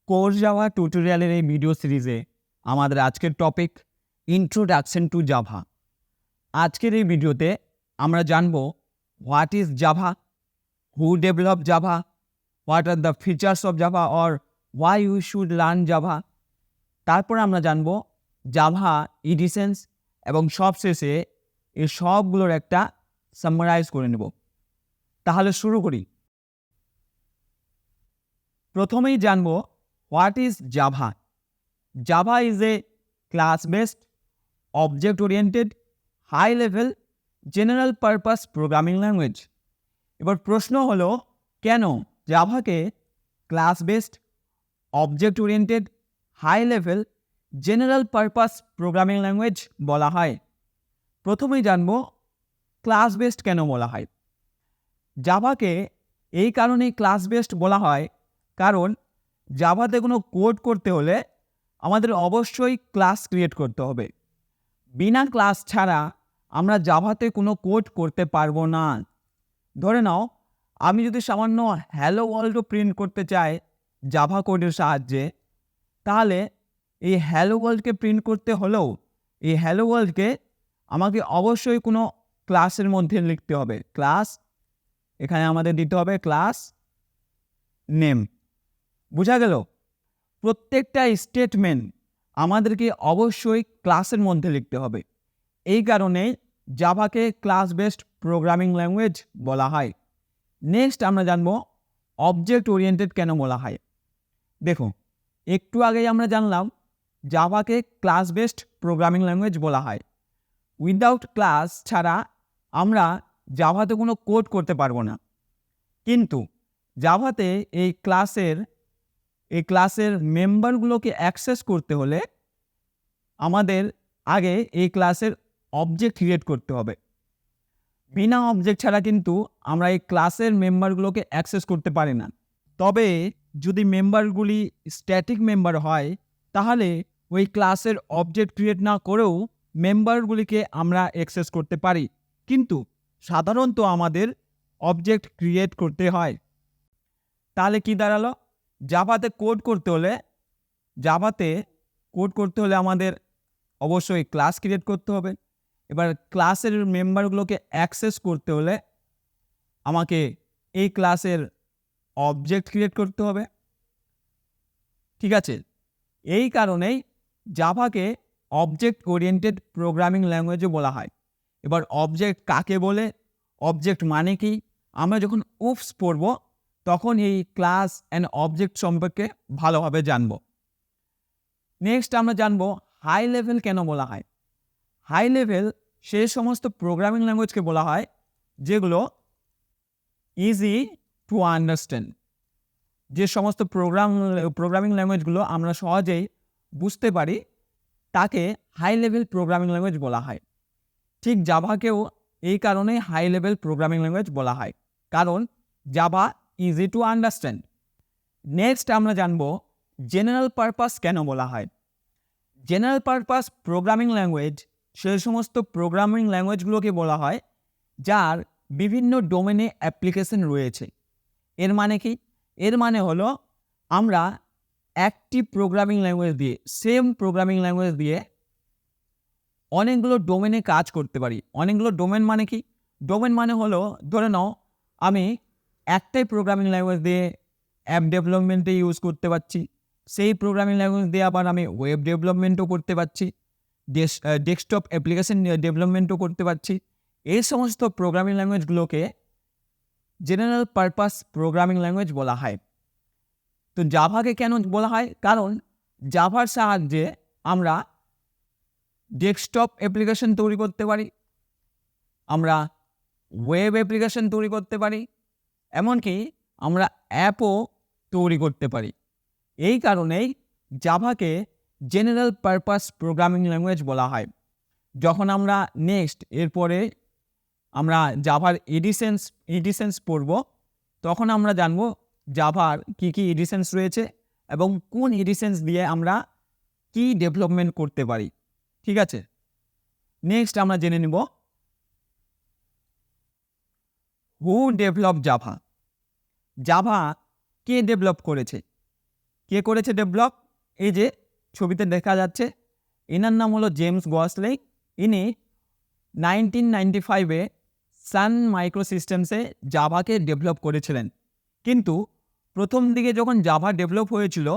Core Java টিউটোরিয়ালের এই video সিরিজে আমাদের আজকের টপিক ইন্ট্রোডাকশন টু জাভা। আজকের এই ভিডিওতে আমরা জানব what is Java, who develop Java, what are the features of Java or why you should learn Java. তারপর আমরা জানব জাভা এডিশনস এবং সবশেষে এই সবগুলোর একটা সামারাইজ করে নেব। তাহলে শুরু করি। প্রথমেই জানব what is Java. Java is a class-based, object-oriented, high-level, general-purpose programming language। এবার প্রশ্ন হলো, কেন জাভাকে class based, object oriented, high level, general purpose programming language বলা হয়? প্রথমেই জানব ক্লাস-বেসড কেন বলা হয়। জাভাকে এই কারণেই ক্লাস-বেসড বলা হয়, কারণ জাভাতে কোনো কোড করতে হলে আমাদের অবশ্যই ক্লাস ক্রিয়েট করতে হবে। বিনা ক্লাস ছাড়া আমরা জাভাতে কোনো কোড করতে পারবো না। ধরে নাও, আমি যদি সামান্য হ্যালো ওয়ার্ল্ডও প্রিন্ট করতে চাই জাভা কোডের সাহায্যে, তাহলে এই হ্যালো ওয়ার্ল্ডকে প্রিন্ট করতে হলেও এই হ্যালো ওয়ার্ল্ডকে আমাকে অবশ্যই কোনো ক্লাসের মধ্যে লিখতে হবে। ক্লাস, এখানে আমাদের দিতে হবে ক্লাস নেম। বোঝা গেল? প্রত্যেকটা স্টেটমেন্ট আমাদেরকে অবশ্যই ক্লাসের মধ্যে লিখতে হবে। এই কারণে জাভাকে ক্লাস বেসড প্রোগ্রামিং ল্যাঙ্গুয়েজ বলা হয়। নেক্সট আমরা জানব অবজেক্ট ওরিয়েন্টেড কেন বলা হয়। দেখুন, একটু আগেই আমরা জানলাম জাভাকে ক্লাস বেসড প্রোগ্রামিং ল্যাঙ্গুয়েজ বলা হয়। উইদাউট ক্লাস ছাড়া আমরা জাভাতে কোনো কোড করতে পারবো না। কিন্তু জাভাতে এই ক্লাসের মেম্বারগুলোকে অ্যাক্সেস করতে হলে আমাদের আগে এই ক্লাসের অবজেক্ট ক্রিয়েট করতে হবে। বিনা অবজেক্ট ছাড়া কিন্তু আমরা এই ক্লাসের মেম্বারগুলোকে অ্যাক্সেস করতে পারি না। তবে যদি মেম্বারগুলি স্ট্যাটিক মেম্বার হয়, তাহলে ওই ক্লাসের অবজেক্ট ক্রিয়েট না করেও মেম্বারগুলিকে আমরা অ্যাক্সেস করতে পারি। কিন্তু সাধারণত আমাদের অবজেক্ট ক্রিয়েট করতে হয়। তাহলে কি দাঁড়ালো? জাভাতে কোড করতে হলে আমাদের অবশ্যই ক্লাস ক্রিয়েট করতে হবে। এবার ক্লাসের মেম্বারগুলোকে অ্যাক্সেস করতে হলে আমাকে এই ক্লাসের অবজেক্ট ক্রিয়েট করতে হবে। ঠিক আছে? এই কারণেই জাভাকে অবজেক্ট ওরিয়েন্টেড প্রোগ্রামিং ল্যাঙ্গুয়েজও বলা হয়। এবার অবজেক্ট কাকে বলে, অবজেক্ট মানে কি, আমরা যখন উফস পড়ব তখন এই ক্লাস অ্যান্ড অবজেক্ট সম্পর্কে ভালোভাবে জানব। নেক্সট আমরা জানব হাই লেভেল কেন বলা হয়। হাই লেভেল সেই সমস্ত প্রোগ্রামিং ল্যাঙ্গুয়েজকে বলা হয় যেগুলো ইজি টু আন্ডারস্ট্যান্ড। যে সমস্ত প্রোগ্রামিং ল্যাঙ্গুয়েজগুলো আমরা সহজেই বুঝতে পারি তাকে হাই লেভেল প্রোগ্রামিং ল্যাঙ্গুয়েজ বলা হয়। ঠিক জাভাকেও এই কারণেই হাই লেভেল প্রোগ্রামিং ল্যাঙ্গুয়েজ বলা হয়, কারণ Java easy to understand. Next আমরা জানব জেনারেল পারপাস কেন বলা হয়। জেনারেল পারপাস প্রোগ্রামিং ল্যাঙ্গুয়েজ সেই সমস্ত প্রোগ্রামিং ল্যাঙ্গুয়েজগুলোকে বলা হয় যার বিভিন্ন ডোমেনে অ্যাপ্লিকেশন রয়েছে। এর মানে কি? এর মানে হলো আমরা একটি প্রোগ্রামিং ল্যাঙ্গুয়েজ দিয়ে, সেম প্রোগ্রামিং ল্যাঙ্গুয়েজ দিয়ে অনেকগুলো ডোমেনে কাজ করতে পারি। অনেকগুলো ডোমেন মানে কি? ডোমেন মানে হলো, ধরে নাও আমি একটাই প্রোগ্রামিং ল্যাঙ্গুয়েজ দিয়ে অ্যাপ ডেভেলপমেন্টে ইউজ করতে পারছি, সেই প্রোগ্রামিং ল্যাঙ্গুয়েজ দিয়ে আবার আমি ওয়েব ডেভেলপমেন্টও করতে পারছি, ডেস্কটপ অ্যাপ্লিকেশন ডেভেলপমেন্টও করতে পারছি। এই সমস্ত প্রোগ্রামিং ল্যাঙ্গুয়েজগুলোকে জেনারেল পারপাস প্রোগ্রামিং ল্যাঙ্গুয়েজ বলা হয়। তো জাভাকে কেন বলা হয়? কারণ জাভার সাহায্যে আমরা ডেস্কটপ অ্যাপ্লিকেশন তৈরি করতে পারি, আমরা ওয়েব অ্যাপ্লিকেশন তৈরি করতে পারি, এমনকি আমরা অ্যাপও তৈরি করতে পারি। এই কারণেই জাভাকে জেনারেল পারপাস প্রোগ্রামিং ল্যাঙ্গুয়েজ বলা হয়। যখন আমরা এরপরে আমরা জাভার এডিশনস পড়ব, তখন আমরা জানব জাভার কি কি এডিশনস রয়েছে এবং কোন এডিশনস দিয়ে আমরা কি ডেভেলপমেন্ট করতে পারি। ঠিক আছে? নেক্সট আমরা জেনে নিব হু ডেভেলপ জাভা। জাভা কে ডেভেলপ করেছে? কে করেছে ডেভেলপ? এই যে ছবিতে দেখা যাচ্ছে, এনার নাম হলো জেমস গসলিং। ইনি 1995-এ সান মাইক্রো সিস্টেমসে জাভাকে ডেভেলপ করেছিলেন। কিন্তু প্রথম দিকে যখন জাভা ডেভেলপ হয়েছিল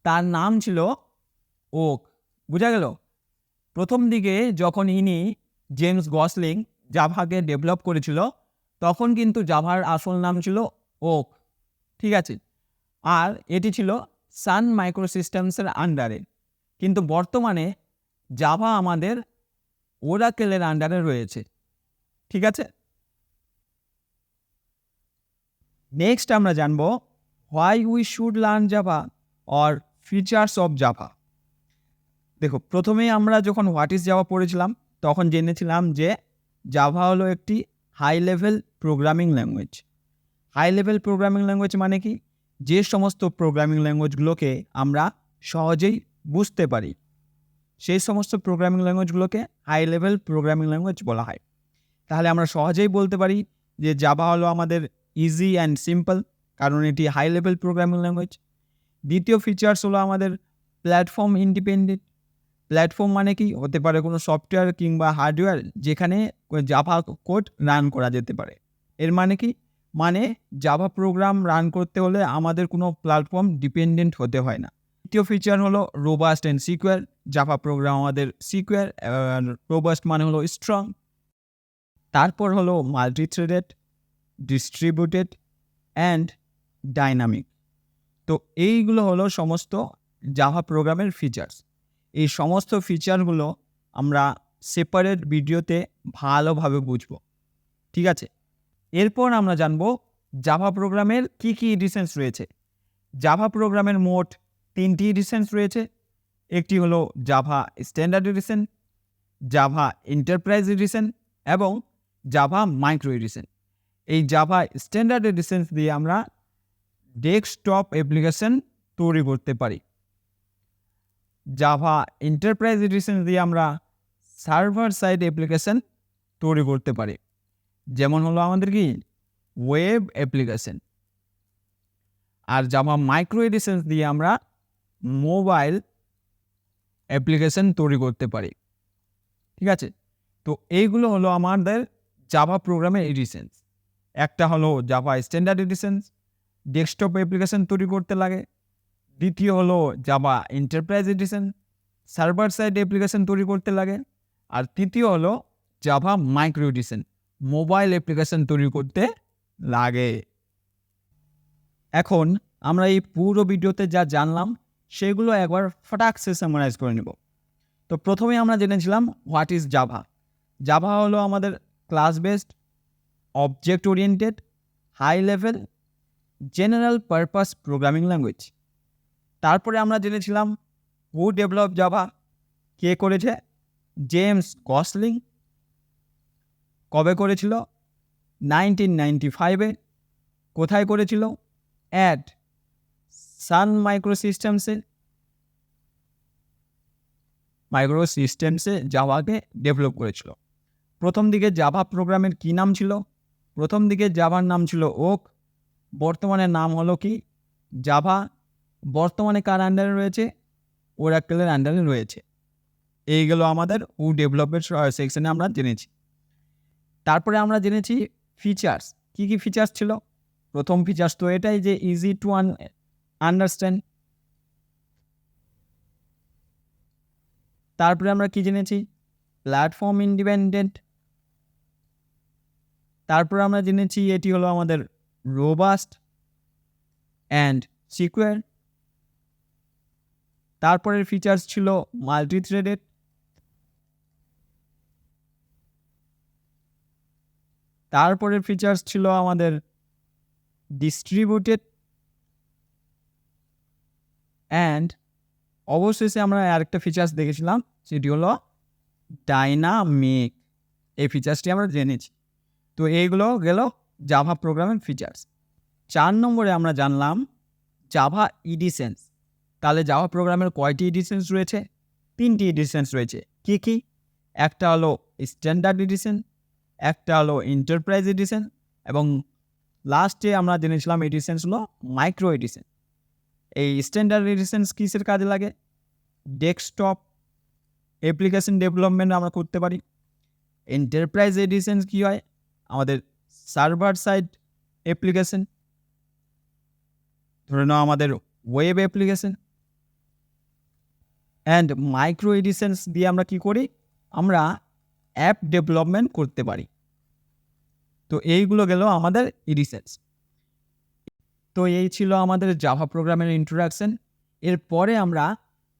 তার নাম ছিল ওক। বোঝা গেল? প্রথম দিকে যখন ইনি জেমস গসলিং জাভাকে ডেভেলপ করেছিল তখন কিন্তু জাভার আসল নাম ছিল ওক। ঠিক আছে? আর এটি ছিল সান মাইক্রো সিস্টেমসের আন্ডারে। কিন্তু বর্তমানে জাভা আমাদের ওরাকেলের আন্ডারে রয়েছে। ঠিক আছে? নেক্সট আমরা জানবো why we should learn Java or features of Java. দেখো, প্রথমেই আমরা যখন হোয়াট ইজ জাভা পড়েছিলাম তখন জেনেছিলাম যে জাভা হলো একটি high level programming language. High level programming language মানে কি? যে সমস্ত প্রোগ্রামিং ল্যাঙ্গুয়েজগুলোকে আমরা সহজেই বুঝতে পারি সেই সমস্ত প্রোগ্রামিং ল্যাঙ্গুয়েজগুলোকে হাই লেভেল প্রোগ্রামিং ল্যাঙ্গুয়েজ বলা হয়। তাহলে আমরা সহজেই বলতে পারি যে জাভা হলো আমাদের ইজি অ্যান্ড সিম্পল, কারণ এটি হাই লেভেল প্রোগ্রামিং ল্যাঙ্গুয়েজ। দ্বিতীয় ফিচার্স হলো আমাদের প্ল্যাটফর্ম ইন্ডিপেন্ডেন্ট। প্ল্যাটফর্ম মানে কি? হতে পারে কোনো সফটওয়্যার কিংবা হার্ডওয়্যার যেখানে জাভা কোড রান করা যেতে পারে। এর মানে কি? মানে জাভা প্রোগ্রাম রান করতে হলে আমাদের কোনো প্ল্যাটফর্ম ডিপেন্ডেন্ট হতে হয় না। তৃতীয় ফিচার হলো robust and secure. Java program আমাদের সিকিউর, রোবাস্ট মানে হলো স্ট্রং। তারপর হলো multi threaded, distributed and dynamic. তো এইগুলো হলো সমস্ত জাভা প্রোগ্রামের ফিচার্স। এই সমস্ত ফিচারগুলো আমরা সেপারেট ভিডিওতে ভালোভাবে বুঝবো। ঠিক আছে? এরপর আমরা জানবো জাভা প্রোগ্রামের কি কি এডিশনস রয়েছে। জাভা প্রোগ্রামের মোট 3টি এডিশনস রয়েছে। একটি হলো Java standard edition, Java enterprise edition এবং জাভা মাইক্রো এডিশন। এই জাভা স্ট্যান্ডার্ড এডিশন দিয়ে আমরা ডেস্কটপ অ্যাপ্লিকেশন তৈরি করতে পারি। জাভা এন্টারপ্রাইজ এডিশন দিয়ে আমরা সার্ভার সাইড অ্যাপ্লিকেশন তৈরি করতে পারি, যেমন হলো আমাদের কি ওয়েব অ্যাপ্লিকেশন। আর জাভা মাইক্রো এডিশন দিয়ে আমরা মোবাইল অ্যাপ্লিকেশন তৈরি করতে পারি। ঠিক আছে? তো এইগুলো হলো আমাদের জাভা প্রোগ্রামের এডিশন। একটা হলো Java standard edition, desktop application তৈরি করতে লাগে। দ্বিতীয় হলো Java enterprise edition, server side application তৈরি করতে লাগে। আর তৃতীয় হলো Java micro edition, mobile application তৈরি করতে লাগে। এখন আমরা এই পুরো ভিডিওতে যা জানলাম সেগুলো একবার ফটাকসে সামারাইজ করে নেব। তো প্রথমে আমরা জেনেছিলাম হোয়াট ইজ জাভা। জাভা হলো আমাদের class based, object oriented, high level, general purpose programming language. তারপরে আমরা জেনেছিলাম হু ডেভেলপ জাভা, কে করেছে? James Gosling. কবে করেছিল? 1995-এ। কোথায় করেছিল? অ্যাট সান মাইক্রো সিস্টেমসে জাভাকে ডেভেলপ করেছিল। প্রথম দিকে জাভা প্রোগ্রামের কী নাম ছিল? প্রথম দিকে জাভার নাম ছিল ওক, বর্তমানে নাম হলো কি জাভা। বর্তমানে কার আন্ডারে রয়েছে? ওরাকেলের আন্ডারে রয়েছে। এইগুলো আমাদের হু ডেভেলপের সেকশনে আমরা জেনেছি। তারপরে আমরা জেনেছি ফিচার্স। কি কি ফিচার্স ছিল? প্রথম ফিচার্স তো এটাই যে ইজি টু আন্ডারস্ট্যান্ড। তারপরে আমরা কি জেনেছি? Platform independent. তারপরে আমরা জেনেছি এটি হলো আমাদের রোবাস্ট অ্যান্ড সিকিউর। তারপরের ফিচার্স ছিল মাল্টি থ্রেডেড। তারপরের ফিচার্স ছিল আমাদের ডিস্ট্রিবিউটেড অ্যান্ড অবশেষে আমরা আরেকটা ফিচার্স দেখেছিলাম, সেটি হলো ডাইনামিক। এই ফিচার্সটি আমরা জেনেছি। তো এইগুলো গেল জাভা প্রোগ্রামের ফিচার্স। 4 নম্বরে আমরা জানলাম জাভা এডিশনস। তাহলে জাভা প্রোগ্রামের কয়টি এডিশনস রয়েছে? 3টি এডিশনস রয়েছে। কি কি? একটা হলো স্ট্যান্ডার্ড এডিশন, একটা হলো এন্টারপ্রাইজ এডিশন এবং লাস্টে আমরা জেনেছিলাম এডিশনস হলো মাইক্রো এডিশন। এই স্ট্যান্ডার্ড এডিশন কিসের কাজে লাগে? ডেস্কটপ অ্যাপ্লিকেশন ডেভেলপমেন্ট আমরা করতে পারি। এন্টারপ্রাইজ এডিশন কি হয়? আমাদের সার্ভার সাইড অ্যাপ্লিকেশন, ধরে নাও আমাদের web application. And micro editions দিয়ে আমরা কি করি? আমরা অ্যাপ ডেভেলপমেন্ট করতে পারি। তো এইগুলো গেল আমাদের এডিশনস। তো এই ছিল আমাদের জাভা প্রোগ্রামের ইন্ট্রোডাকশন। এরপরে আমরা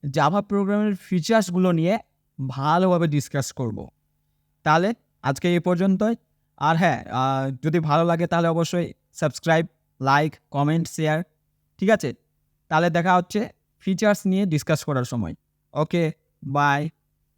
জাভা প্রোগ্রামের ফিচার্সগুলো নিয়ে ভালোভাবে ডিসকাস করব। তাহলে আজকে এই পর্যন্তই। আর হ্যাঁ, যদি ভালো লাগে তাহলে অবশ্যই সাবস্ক্রাইব, লাইক, কমেন্ট, শেয়ার। ঠিক আছে, তাহলে দেখা হচ্ছে ফিচার্স নিয়ে ডিসকাস করার সময়। ওকে, বাই।